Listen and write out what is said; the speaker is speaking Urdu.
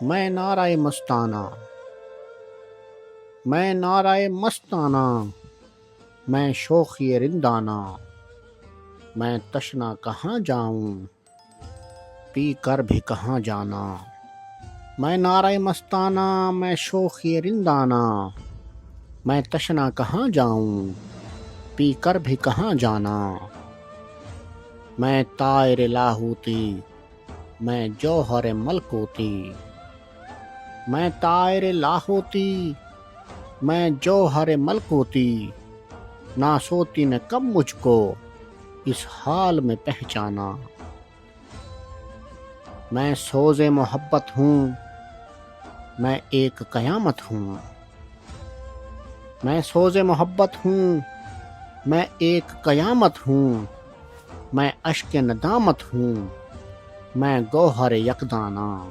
میں نعرہ مستانہ، میں نعرہ مستانہ، میں شوخی رندانہ، میں تشنا کہاں جاؤں، پی کر بھی کہاں جانا۔ میں نعرہ مستانہ، میں شوخی رندانہ، میں تشنا کہاں جاؤں، پی کر بھی کہاں جانا۔ میں طائر لاہوتی، میں جوہر ملکوتی، میں طائر لاہوتی، میں جوہر ملکوتی، ناسوتی نے کب مجھ کو اس حال میں پہچانا۔ میں سوز محبت ہوں، میں ایک قیامت ہوں، میں سوز محبت ہوں، میں ایک قیامت ہوں، میں اشک ندامت ہوں، میں گوہر یکدانہ۔